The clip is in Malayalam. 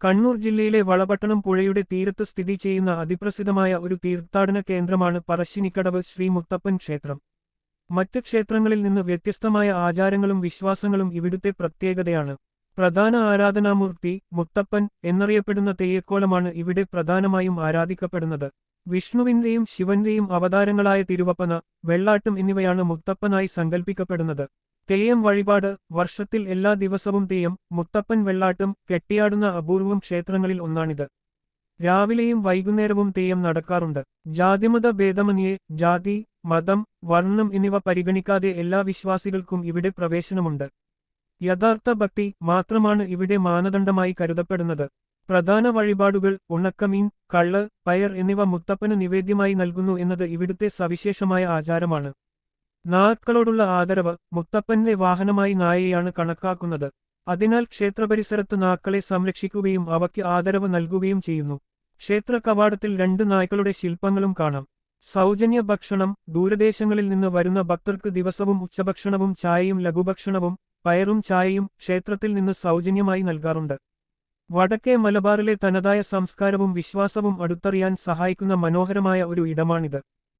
കണ്ണൂർ ജില്ലയിലെ വളപട്ടണം പുഴയുടെ തീരത്ത് സ്ഥിതി ചെയ്യുന്ന അതിപ്രസിദ്ധമായ ഒരു തീർത്ഥാടന കേന്ദ്രമാണ് പറശ്ശിനിക്കടവ് ശ്രീ മുത്തപ്പൻ ക്ഷേത്രം. മറ്റ് ക്ഷേത്രങ്ങളിൽ നിന്ന് വ്യത്യസ്തമായ ആചാരങ്ങളും വിശ്വാസങ്ങളും ഇവിടുത്തെ പ്രത്യേകതയാണ്. പ്രധാന ആരാധനാമൂർത്തി മുത്തപ്പൻ എന്നറിയപ്പെടുന്ന തെയ്യക്കോലമാണ് ഇവിടെ പ്രധാനമായും ആരാധിക്കപ്പെടുന്നത്. വിഷ്ണുവിന്റെയും ശിവന്റെയും അവതാരങ്ങളായ തിരുവപ്പന, വെള്ളാട്ടും എന്നിവയാണ് മുത്തപ്പനായി സങ്കൽപ്പിക്കപ്പെടുന്നത്. തെയ്യം വഴിപാട് വർഷത്തിൽ എല്ലാ ദിവസവും തെയ്യം, മുത്തപ്പൻ വെള്ളാട്ടും കെട്ടിയാടുന്ന അപൂർവം ക്ഷേത്രങ്ങളിൽ ഒന്നാണിത്. രാവിലെയും വൈകുന്നേരവും തെയ്യം നടക്കാറുണ്ട്. ജാതിമത ഭേദമന്യേ ജാതി, മതം, വർണ്ണം എന്നിവ പരിഗണിക്കാതെ എല്ലാ വിശ്വാസികൾക്കും ഇവിടെ പ്രവേശനമുണ്ട്. യഥാർത്ഥ ഭക്തി മാത്രമാണ് ഇവിടെ മാനദണ്ഡമായി കരുതപ്പെടുന്നത്. പ്രധാന വഴിപാടുകൾ ഉണക്കമീൻ, കള്ള്, പയർ എന്നിവ മുത്തപ്പന് നിവേദ്യമായി നൽകുന്നു എന്നത് ഇവിടുത്തെ സവിശേഷമായ ആചാരമാണ്. നായ്ക്കളോടുള്ള ആദരവ് മുത്തപ്പന്റെ വാഹനമായി നായയെയാണ് കണക്കാക്കുന്നത്. അതിനാൽ ക്ഷേത്രപരിസരത്ത് നായ്ക്കളെ സംരക്ഷിക്കുകയും അവയ്ക്ക് ആദരവ് നൽകുകയും ചെയ്യുന്നു. ക്ഷേത്ര കവാടത്തിൽ 2 നായ്ക്കളുടെ ശില്പങ്ങളും കാണാം. സൗജന്യ ഭക്ഷണം ദൂരദേശങ്ങളിൽ നിന്ന് വരുന്ന ഭക്തർക്ക് ദിവസവും ഉച്ചഭക്ഷണവും ചായയും ലഘുഭക്ഷണവും പയറും ചായയും ക്ഷേത്രത്തിൽ നിന്ന് സൗജന്യമായി നൽകാറുണ്ട്. വടക്കേ മലബാറിലെ തനതായ സംസ്കാരവും വിശ്വാസവും അടുത്തറിയാൻ സഹായിക്കുന്ന മനോഹരമായ ഒരു ഇടമാണിത്.